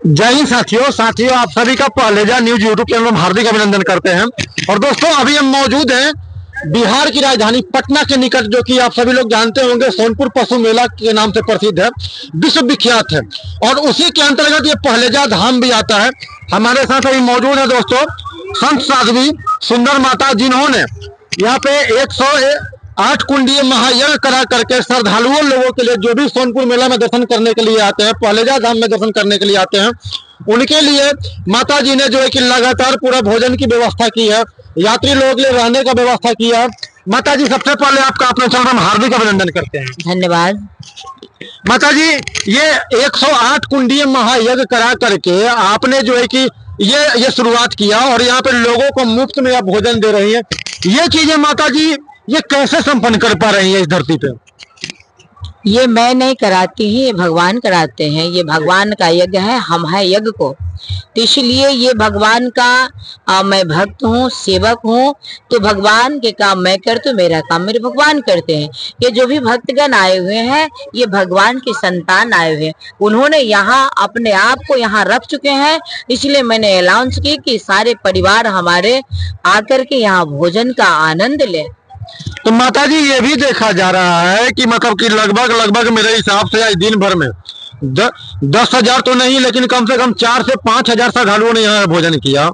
जय हिंद साथियों आप सभी का पहलेजा न्यूज यूट्यूब चैनल में हार्दिक अभिनंदन करते हैं। और दोस्तों अभी हम मौजूद हैं बिहार की राजधानी पटना के निकट, जो कि आप सभी लोग जानते होंगे सोनपुर पशु मेला के नाम से प्रसिद्ध है, विश्वविख्यात है। और उसी के अंतर्गत ये पहलेजा धाम भी आता है। हमारे साथ अभी मौजूद है दोस्तों संत साध्वी सुंदर माता, जिन्होंने यहाँ पे 108 कुंडीय महायज्ञ करा करके श्रद्धालुओं लोगों के लिए, जो भी सोनपुर मेला में दर्शन करने के लिए आते हैं, पहलेजा धाम में दर्शन करने के लिए आते हैं, उनके लिए माता जी ने जो है कि लगातार पूरा भोजन की व्यवस्था की है, यात्री लोगों के लिए रहने का व्यवस्था किया है। माता जी सबसे पहले आपका अपने चरण में हार्दिक अभिनंदन करते हैं। धन्यवाद। माता जी, ये 108 कुंडीय महायज्ञ करा करके आपने जो है कि ये शुरुआत किया और यहाँ पे लोगों को मुफ्त में आप भोजन दे रही हैं। ये चीजें माता जी ये कैसे संपन्न कर पा रही है इस धरती पे? ये मैं नहीं कराती हूँ, ये भगवान कराते हैं। ये भगवान का यज्ञ है, हम है यज्ञ को, तो इसलिए ये भगवान का मैं भक्त हूँ, सेवक हूँ। तो भगवान के काम मैं करती हूँ, मेरा काम मेरे भगवान करते हैं। ये जो भी भक्तगण आए हुए हैं, ये भगवान के संतान आए हुए हैं। उन्होंने यहाँ अपने आप को यहाँ रख चुके हैं, इसलिए मैंने अनाउंस की कि सारे परिवार हमारे आकर के यहाँ भोजन का आनंद ले। तो माता जी ये भी देखा जा रहा है कि मतलब कि लगभग मेरे हिसाब से आज दिन भर में 10,000 तो नहीं, लेकिन कम से कम 4 से 5,000 श्रद्धालुओं ने यहाँ भोजन किया।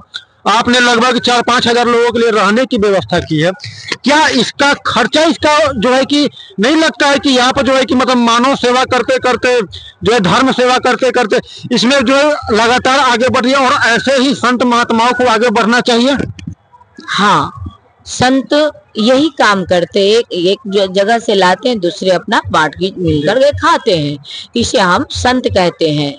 आपने लगभग 4-5 हजार लोगों के लिए रहने की व्यवस्था की है। क्या इसका खर्चा इसका जो है कि नहीं लगता है कि यहाँ पर जो है कि मतलब मानव सेवा करते करते जो है धर्म सेवा करते करते इसमें जो है लगातार आगे बढ़िए और ऐसे ही संत महात्माओं को आगे बढ़ना चाहिए? हाँ, संत यही काम करते, एक जगह से लाते हैं, दूसरे अपना बांट के मिलकर के खाते हैं, इसे हम संत कहते हैं।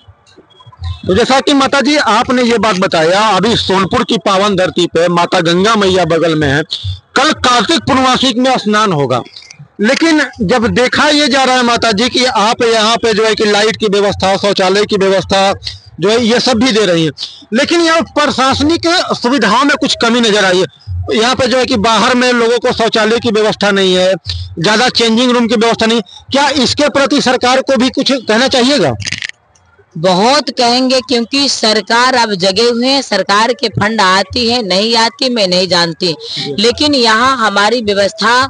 तो जैसा कि माता जी आपने ये बात बताया, अभी सोनपुर की पावन धरती पे माता गंगा मैया बगल में है, कल कार्तिक पूर्णमासी में स्नान होगा। लेकिन जब देखा ये जा रहा है माता जी कि आप यहाँ पे जो है कि लाइट की व्यवस्था, शौचालय की व्यवस्था जो है ये सब भी दे रही है, लेकिन यहाँ प्रशासनिक सुविधाओं में कुछ कमी नजर आई है। यहाँ पे जो है कि बाहर में लोगों को शौचालय की व्यवस्था नहीं है, ज्यादा चेंजिंग रूम की व्यवस्था नहीं। क्या इसके प्रति सरकार को भी कुछ कहना चाहिएगा? बहुत कहेंगे, क्योंकि सरकार अब जगे हुए हैं। सरकार के फंड आती है नहीं आती मैं नहीं जानती, लेकिन यहाँ हमारी व्यवस्था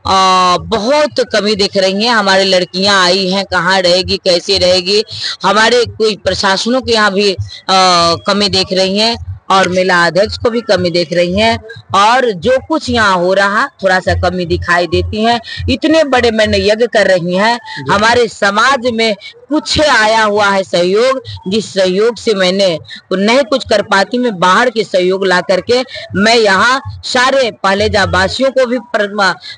बहुत कमी दिख रही है। हमारी लड़कियां आई हैं, कहाँ रहेगी, कैसे रहेगी, हमारे कोई प्रशासनों के यहाँ भी कमी देख रही है और मेला अध्यक्ष को भी कमी देख रही हैं। और जो कुछ यहाँ हो रहा थोड़ा सा कमी दिखाई देती है। इतने बड़े मैंने यज्ञ कर रही हैं, हमारे समाज में कुछ आया हुआ है सहयोग, जिस सहयोग से मैंने नहीं कुछ कर पाती, मैं बाहर के सहयोग ला करके मैं यहाँ सारे पहलेजा वासियों को भी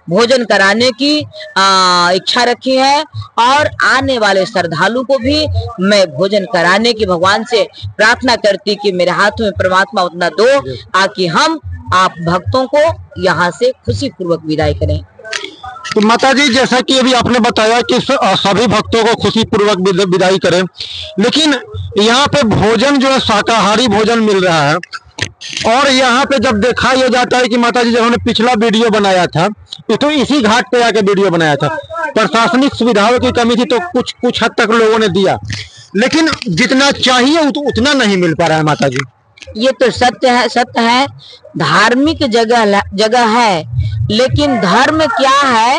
भोजन कराने की इच्छा रखी है और आने वाले श्रद्धालु को भी मैं भोजन कराने की भगवान से प्रार्थना करती कि मेरे हाथ में परमात्मा उतना दो ताकि हम आप भक्तों को यहाँ से खुशी पूर्वक विदाई करें। तो माता जी जैसा कि अभी आपने बताया कि सभी भक्तों को खुशी पूर्वक विदाई करें, लेकिन यहाँ पे भोजन जो है शाकाहारी भोजन मिल रहा है। और यहाँ पे जब देखा यह जाता है कि माता जी जब हमने पिछला वीडियो बनाया था तो इसी घाट पे आके वीडियो बनाया था, प्रशासनिक सुविधाओं की कमी थी तो कुछ हद तक लोगों ने दिया, लेकिन जितना चाहिए उतना नहीं मिल पा रहा है माता जी। ये तो सत्य है। धार्मिक जगह है, लेकिन धर्म क्या है,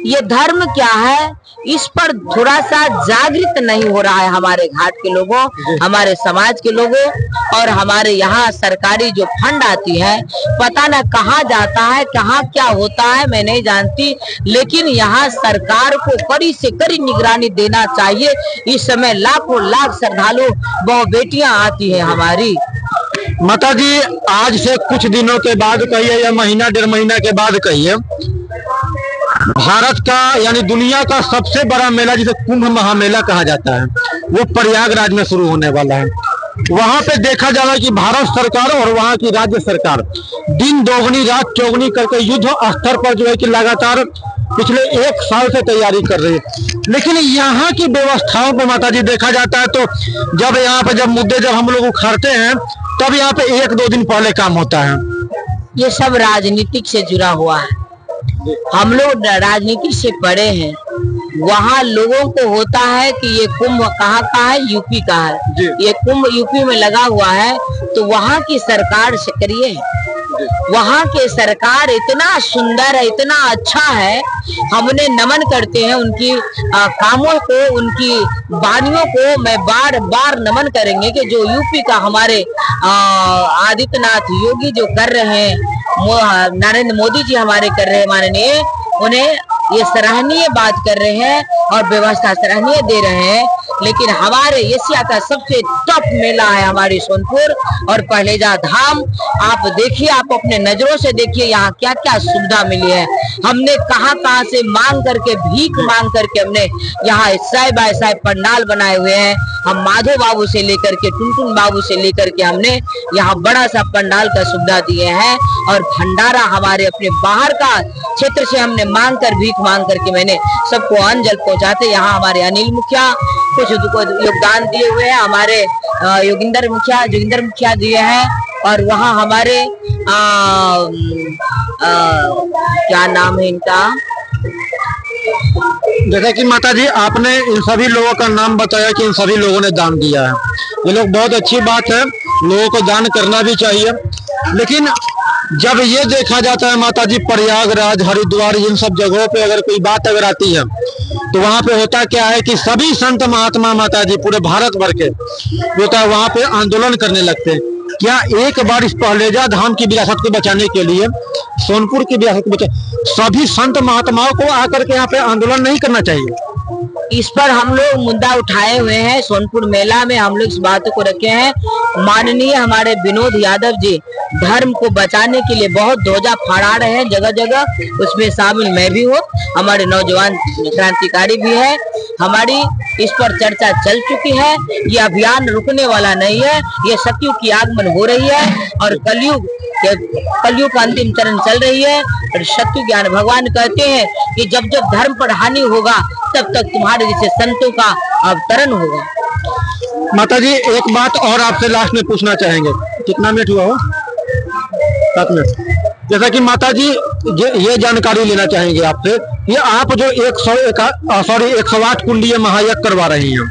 ये धर्म क्या है, इस पर थोड़ा सा जागृत नहीं हो रहा है हमारे घाट के लोगों, हमारे समाज के लोगों। और हमारे यहाँ सरकारी जो फंड आती है पता न कहाँ जाता है, कहाँ क्या होता है मैं नहीं जानती, लेकिन यहाँ सरकार को कड़ी से कड़ी निगरानी देना चाहिए। इस समय लाखों लाख श्रद्धालु बहु बेटियां आती है हमारी। माता जी आज से कुछ दिनों के बाद कहिए या महीना 1.5 महीना के बाद कहिए, भारत का यानी दुनिया का सबसे बड़ा मेला जिसे कुंभ महामेला कहा जाता है वो प्रयागराज में शुरू होने वाला है। वहां पे देखा जा रहा है कि भारत सरकार और वहां की राज्य सरकार दिन दोगुनी रात चौगुनी करके युद्ध स्तर पर जो है कि लगातार पिछले 1 साल से तैयारी कर रही है। लेकिन यहाँ की व्यवस्थाओं को माता जी देखा जाता है तो जब यहाँ पे मुद्दे हम लोग उखाड़ते हैं तब यहाँ पे 1-2 दिन पहले काम होता है। ये सब राजनीतिक से जुड़ा हुआ है, हम लोग राजनीति से पड़े हैं। वहाँ लोगों को होता है कि ये कुंभ कहाँ का है, यूपी का है, ये कुंभ यूपी में लगा हुआ है, तो वहाँ की सरकार सक्रिय है, वहाँ के सरकार इतना सुंदर है, इतना अच्छा है, हमने नमन करते हैं उनकी कामों को, उनकी वाणियों को मैं बार बार नमन करेंगे कि जो यूपी का हमारे आदित्यनाथ योगी जो कर रहे हैं, नरेंद्र मोदी जी हमारे कर रहे हैं माननीय, उन्हें ये सराहनीय बात कर रहे हैं और व्यवस्था सराहनीय दे रहे हैं। लेकिन हमारे एशिया का सबसे टॉप मेला है हमारी सोनपुर और पहलेजा धाम। आप देखिए, आप अपने नजरों से देखिए यहाँ क्या क्या सुविधा मिली है। हमने कहाँ से मांग करके, भीख मांग करके हमने यहाँ साय बाय साय पंडाल बनाए हुए हैं। हम माधो बाबू से लेकर के टुनटुन बाबू से लेकर के हमने यहाँ बड़ा सा पंडाल का सुविधा दिए हैं और भंडारा हमारे अपने बाहर का क्षेत्र से हमने मांग कर, भीख मांग करके मैंने सबको अन्न जल पहुँचाते। यहाँ हमारे अनिल मुखिया कुछ योगदान दिए हुए हैं, हमारे जोगिंदर मुखिया दिए हैं और वहाँ हमारे क्या नाम है इनका, जैसा कि माता जी आपने इन सभी लोगों का नाम बताया कि इन सभी लोगों ने दान दिया है, ये लोग बहुत अच्छी बात है, लोगों को दान करना भी चाहिए। लेकिन जब ये देखा जाता है माता जी, प्रयागराज, हरिद्वार, इन सब जगहों पे अगर कोई बात अगर आती है तो वहाँ पे होता क्या है कि सभी संत महात्मा माता जी पूरे भारत भर के होता है वहाँ पे आंदोलन करने लगते हैं। क्या एक बार इस पहलेजा धाम की विरासत को बचाने के लिए, सोनपुर की विरासत को सभी संत महात्माओं को आकर के यहाँ पे आंदोलन नहीं करना चाहिए? इस पर हम लोग मुद्दा उठाए हुए हैं। सोनपुर मेला में हम लोग इस बात को रखे हैं। माननीय हमारे विनोद यादव जी धर्म को बचाने के लिए बहुत ध्वजा फहरा रहे हैं जगह जगह, उसमें शामिल मैं भी हूँ, हमारे नौजवान क्रांतिकारी भी है। हमारी इस पर चर्चा चल चुकी है, ये अभियान रुकने वाला नहीं है, ये सतयुग की आगमन हो रही है और कलयुग का अंतिम चरण चल रही है। और सत्य ज्ञान भगवान कहते हैं कि जब जब धर्म पर हानि होगा तब तक तुम्हारे जैसे संतों का अवतरण होगा। माता जी एक बात और आपसे लास्ट में पूछना चाहेंगे, कितना मिनट हुआ हो? 7 मिनट। जैसा कि माता जी ये जानकारी लेना चाहेंगे आपसे, ये आप जो 108 कुंडीय महायज्ञ करवा रही हैं,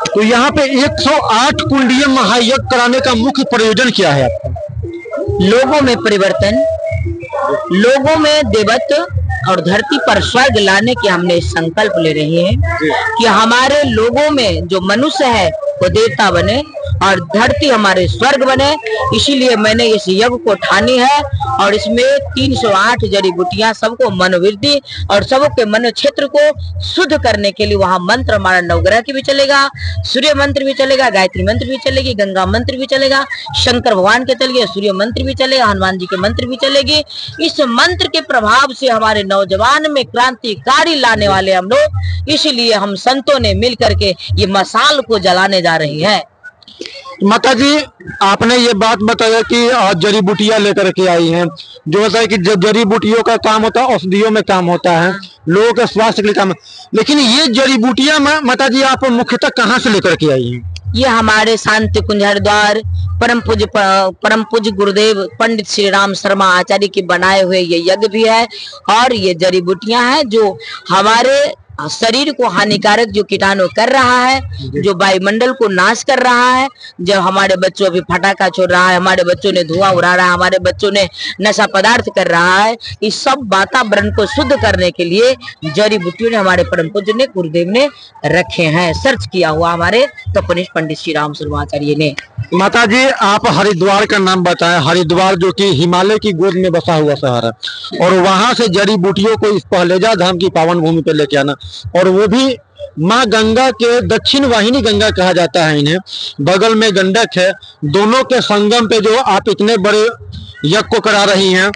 तो यहाँ पे 108 कुंडीय महायज्ञ कराने का मुख्य प्रयोजन क्या है आपका? लोगों में परिवर्तन, लोगों में देवत्व और धरती पर स्वर्ग लाने के हमने संकल्प ले रहे हैं कि हमारे लोगों में जो मनुष्य है वो देवता बने और धरती हमारे स्वर्ग बने। इसीलिए मैंने इस यज्ञ को ठानी है और इसमें 308 जड़ी बूटियां सबको मनोवृद्धि और सबके मन क्षेत्र को शुद्ध करने के लिए वहां मंत्र हमारा नवग्रह की भी चलेगा, सूर्य मंत्र भी चलेगा, गायत्री मंत्र भी चलेगी, गंगा मंत्र भी चलेगा, शंकर भगवान के चलेगा, सूर्य मंत्र भी चलेगा, हनुमान जी के मंत्र भी चलेगी। इस मंत्र के प्रभाव से हमारे नौजवान में क्रांतिकारी लाने वाले हम लोग, इसलिए हम संतों ने मिल करके ये मसाल को जलाने जा रही है। माता जी आपने ये बात बताया कि जड़ी बूटियां लेकर के आई हैं, जो होता है कि जड़ी बूटियों का काम होता है, औषधियों में काम होता है, लोगों के स्वास्थ्य के लिए काम है। लेकिन ये जड़ी बूटियां माता जी आप मुख्यतः कहाँ से लेकर के आई हैं? ये हमारे शांति कुंज हरिद्वार परम पूज्य गुरुदेव पंडित श्री राम शर्मा आचार्य के बनाए हुए ये यज्ञ भी है और ये जड़ी बूटियां हैं जो हमारे शरीर को हानिकारक जो कीटाणु कर रहा है, जो वायुमंडल को नाश कर रहा है, जब हमारे बच्चों अभी फटाखा छोड़ रहा है, हमारे बच्चों ने धुआं उड़ा रहा है, हमारे बच्चों ने नशा पदार्थ कर रहा है, इस सब वातावरण को शुद्ध करने के लिए जड़ी बूटियों ने हमारे परम पूज्य ने गुरुदेव ने रखे हैं, सर्च किया हुआ हमारे तपनिष्ठ पंडित श्री राम शर्माचार्य ने। माता जी आप हरिद्वार का नाम बताएं, हरिद्वार जो कि हिमालय की गोद में बसा हुआ शहर है और वहां से जड़ी बूटियों को इस पहलेजा धाम की पावन भूमि पर लेके आना, और वो भी माँ गंगा के दक्षिण वाहिनी गंगा कहा जाता है इन्हें, बगल में गंडक है, दोनों के संगम पे जो आप इतने बड़े यज्ञ को करा रही हैं।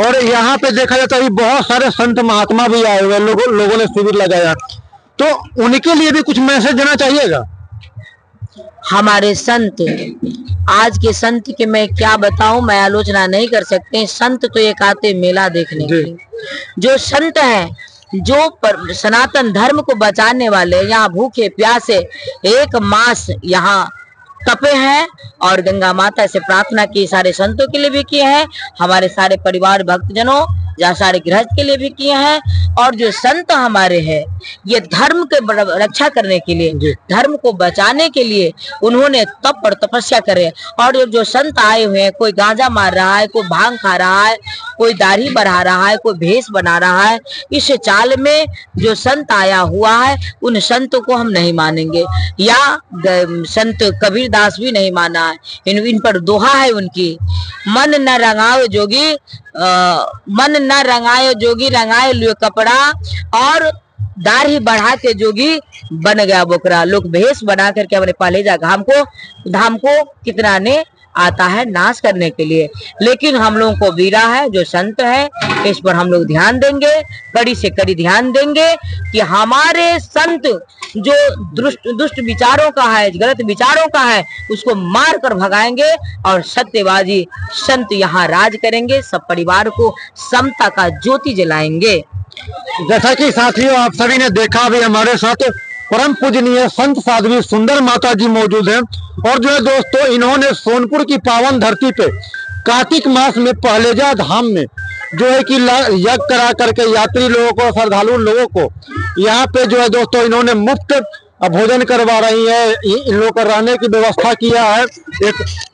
और यहाँ पे देखा जाता है बहुत सारे संत महात्मा भी आए हुए, लोगों ने शिविर लगाया, तो उनके लिए भी कुछ मैसेज देना चाहिएगा? हमारे संत, आज के संत के मैं क्या बताऊं, मैं आलोचना नहीं कर सकते। संत तो एक आते मेला देखने के लिए, जो संत है, जो सनातन धर्म को बचाने वाले, यहाँ भूखे प्यासे 1 मास यहाँ तपे हैं और गंगा माता से प्रार्थना की, सारे संतों के लिए भी किए हैं, हमारे सारे परिवार भक्तजनों सारे गृहस्थ के लिए भी किए हैं। और जो संत हमारे हैं ये धर्म के रक्षा करने के लिए, धर्म को बचाने के लिए उन्होंने तप और तपस्या करे। और जो संत आए हुए हैं, कोई गांजा मार रहा है, कोई भांग खा रहा है, कोई दाढ़ी बढ़ा रहा है, कोई भेष बना रहा है, इस चाल में जो संत आया हुआ है उन संतों को हम नहीं मानेंगे। या संत कबीर दास भी नहीं माना है। इन पर दोहा है उनकी, मन न रंगाओ जोगी, मन न रंगायो जोगी रंगाए लियो कपड़ा, और दाढ़ी बढ़ा के जोगी बन गया बोकरा। लोग भेष बना करके अपने पालेजा धाम को कितना ने आता है नाश करने के लिए। लेकिन हम लोगों को वीरा है जो संत है, इस पर हम लोग ध्यान देंगे, कड़ी से कड़ी ध्यान देंगे कि हमारे संत जो दुष्ट विचारों का है, गलत विचारों का है, उसको मार कर भगाएंगे और सत्यवादी संत यहाँ राज करेंगे। सब परिवार को समता का ज्योति जलाएंगे। जैसा कि साथियों आप सभी ने देखा, अभी हमारे साथ परम पूजनीय संत साध्वी सुंदर माता जी मौजूद हैं। और जो है दोस्तों, इन्होंने सोनपुर की पावन धरती पे कार्तिक मास में पहलेजा धाम में जो है कि यज्ञ करा करके यात्री लोगों को, श्रद्धालु लोगों को यहाँ पे जो है दोस्तों इन्होंने मुफ्त भोजन करवा रही है। इन लोगों का रहने की व्यवस्था किया है।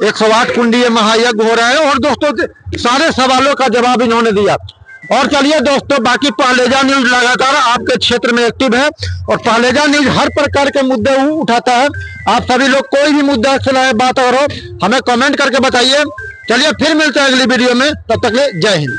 108 कुंडीय महायज्ञ हो रहा है। और दोस्तों सारे सवालों का जवाब इन्होंने दिया। और चलिए दोस्तों, बाकी पहलेजा न्यूज लगातार आपके क्षेत्र में एक्टिव है और पहलेजा न्यूज हर प्रकार के मुद्दे उठाता है। आप सभी लोग कोई भी मुद्दा चलाए, बात और हो, हमें कमेंट करके बताइए। चलिए फिर मिलते हैं अगली वीडियो में, तब तक के लिए जय हिंद।